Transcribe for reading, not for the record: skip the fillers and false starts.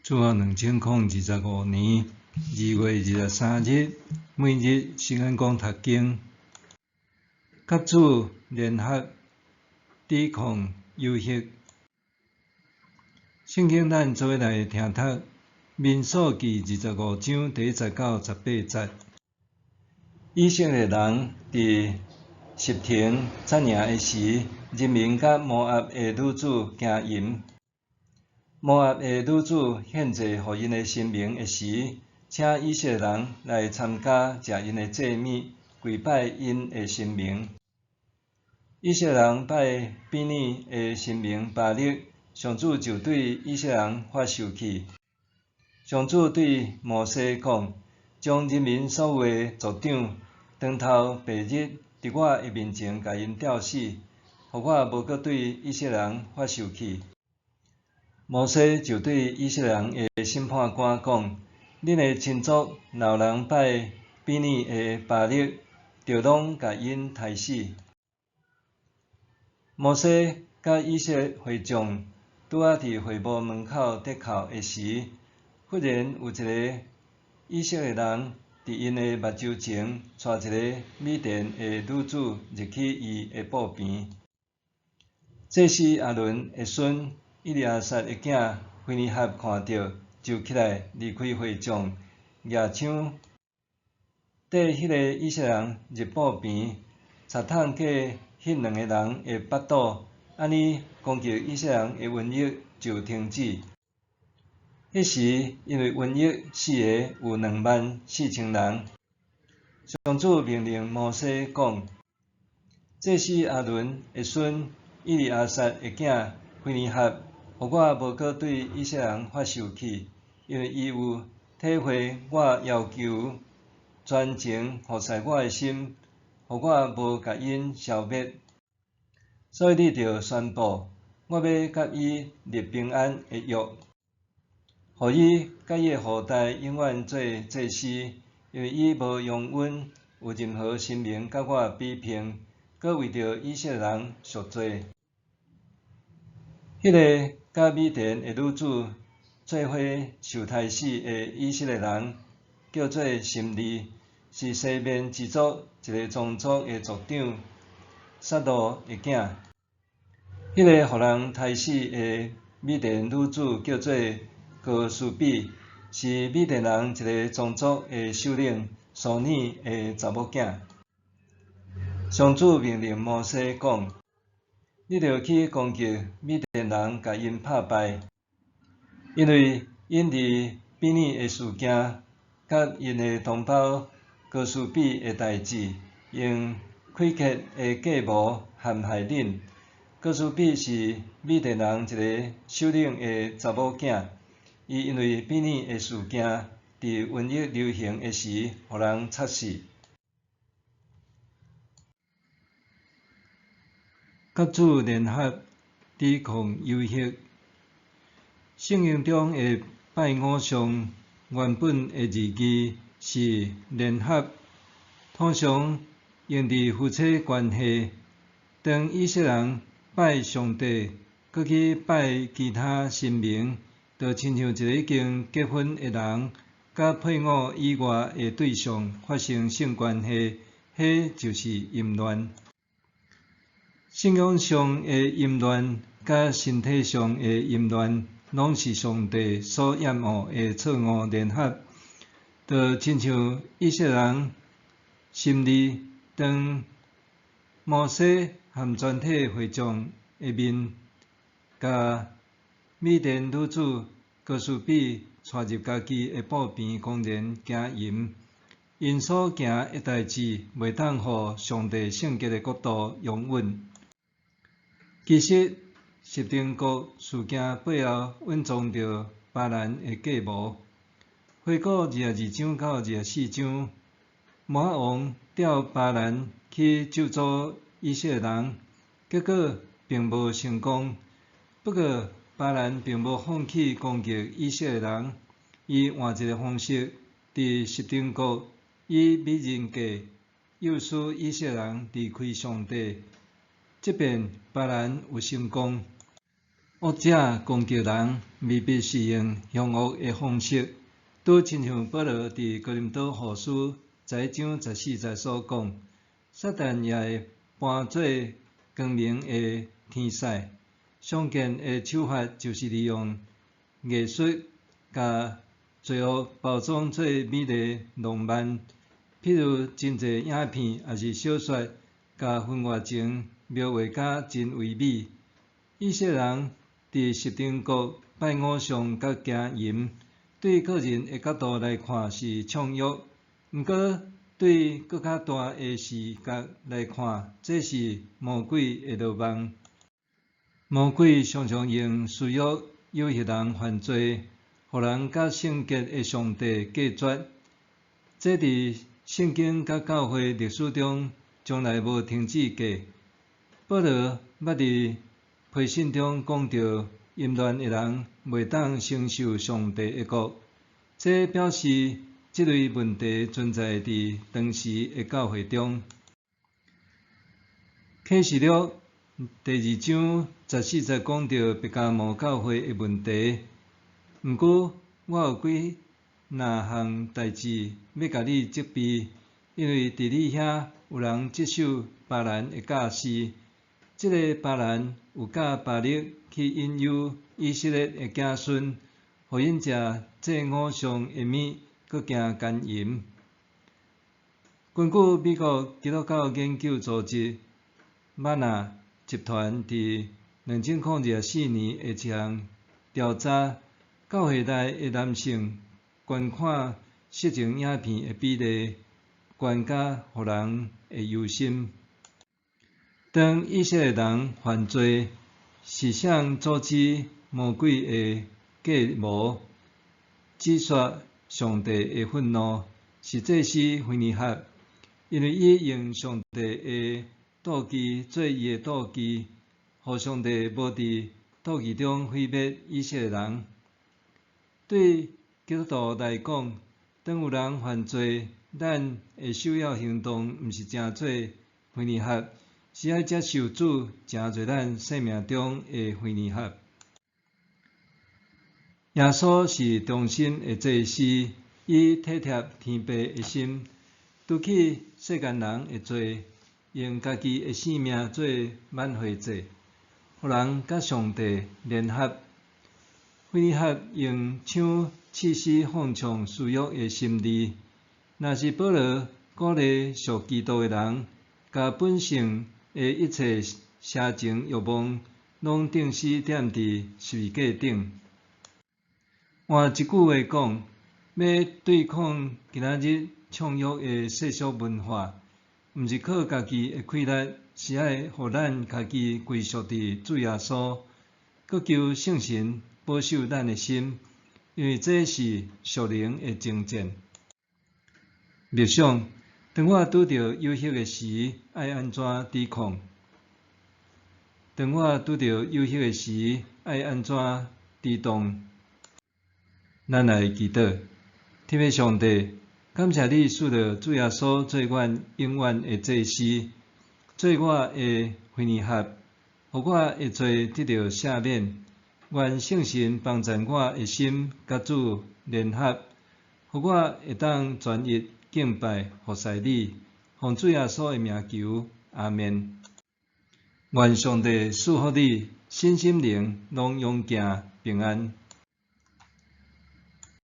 主后2025年2月23日，每日圣眼光读经，甲主联合抵抗忧郁。圣经咱做伙来听读民数记25章第19、18节。以色列人伫什亭占领的时，人民甲摩押的女子行淫。摩押的女子献祭予因的神明的时，请以色列人来参加食因的祭物，跪拜因的神明。以色列人拜比拟的神明巴力，上主就对以色列人发生气。上主对摩西讲：将人民所有的族长，当头白日伫我的面前，甲因吊死，予我无搁对以色列人发生气。摩西就对以色列人的审判官讲：恁的亲族若有人拜比拟的巴力，就拢甲因杀死。摩西甲以色列会众拄仔伫会幕门口得哭的时，忽然有一个以色列人伫因的目睭前带一个米甸的女子入去伊的布边。祭司亚伦的孙以利亚撒的囝菲尼哈看到，就起来离开会众，举枪缀迄个以色列人入布边，插桶过迄两个人的腹肚，安尼攻击以色列人的瘟疫就停止。迄时因为瘟疫死的有24000人。上主命令摩西讲：祭司亚伦的孙以利亚撒的囝菲尼哈，予我无搁对以色列人发生气，因为伊有体会我要求全情服侍我的心，予我无甲因消灭。所以你着宣布，我要甲伊立平安的约，予伊甲伊的后代永远做祭司，因为伊无容忍有任何神明甲我比拼，搁为着以色列人赎罪。迄个甲米甸的女子做伙受杀死的以色列人，叫做心利，是西面一族一个宗族的族长撒罗的囝。迄个互人杀死的米甸女子叫做哥苏比，是米甸人一个宗族的首领苏尼的查某囝。上主命令摩西讲：你着去攻击米甸人，甲因拍败，因为因伫比拟的事件，甲因的同胞哥苏比的代志，用苛刻的计谋陷害恁。哥苏比是米甸人一个首领的查某囝，伊因为比拟的事件，伫瘟疫流行的时，互人插死。甲主联合抵抗忧郁。圣经中的拜偶像原本的字义是联合，通常用伫夫妻关系。当以色列人拜上帝，搁去拜其他神明，就亲像一个已经结婚的人，甲配偶以外的对象发生性关系，迄就是淫乱。信仰上的淫乱，甲身体上的淫乱，拢是上帝所厌恶的错误联合。就亲像以色列人心里，当摩西含全体会众的面，甲米甸女子哥苏比带入家己的布边，公然行淫。因所行的代志，袂当互上帝圣洁的国度容忍。其实，什丁国事件背后蕴藏着巴兰的计谋。回顾22章到24章，摩押王调巴兰去咒诅以色列人，结果并无成功。不过，巴兰并无放弃攻击以色列人，伊换一个方式，伫什丁国以美人计诱使以色列人离开上帝。即便巴兰有成功，恶者攻击人，未必是用凶恶的方式，拄亲像保罗伫哥林多后书10章14节所讲，撒旦也会搬做光明的天使。常见的手法就是利用艺术甲罪恶包装做美丽浪漫，譬如真侪影片也是小说，甲婚外情描画甲真唯美。以色列人伫十丁国拜偶像甲行淫，对个人的角度来看是创欲，毋过对搁较大的视角来看，这是魔鬼的罗网。魔鬼常常用私欲诱惑人犯罪，互人甲圣洁的上帝隔绝。这伫圣经甲教会历史中从来无停止过。保罗捌伫批信中讲到，淫乱的人袂当承受上帝的国。这表示这类问题存在伫当时的教会中。启示录第2章14节讲到别加摩教会的问题。毋过，我有几项代志要甲你责备，因为伫你遐有人接受巴兰的教示。这个巴兰有教巴力去引诱以色列的子孙，互因食祭偶像的物，搁行奸淫。根据美国基督教研究组织玛纳集团伫2024年的一项调查，教会内的男性观看色情影片的比例悬甲互人会忧心。当以色列人犯罪，是谁阻止魔鬼的计谋，止煞上帝的愤怒？是祭司菲尼哈，因为伊用上帝的妒忌做伊的妒忌，互上帝无伫妒忌中毁灭以色列人。对基督徒来讲，当有人犯罪，咱的首要行动毋是正做菲尼哈，是要接受主正做咱生命中的菲尼哈。耶稣是忠心的祭司，伊体贴天父的心，拄起世间人的罪，用家己的性命做挽回祭，互人甲上帝联合。菲尼哈用枪刺死放纵私欲的心理，若是保罗鼓励属基督的人，甲本性的一切邪情欲望，拢定死踮伫十字架顶。换一句话讲，要对抗今仔日创欲的世俗文化，毋是靠家己的气力，是爱互咱家己归属伫主耶稣，搁求圣神保守咱的心，因为这是属灵的征战。默想，当我拄到有隙的时，爱安怎抵抗？当我拄到有隙的时，爱安怎抵挡？咱来祈祷，天父上帝，感谢你赐了主耶稣做阮永远的祭司，做我的菲尼哈，互我会做得到赦免。愿圣神帮助我的心甲主联合，互我会当全意敬拜服侍你，奉主耶稣的名求，阿们。愿上帝赐福你，身心灵拢永行平安。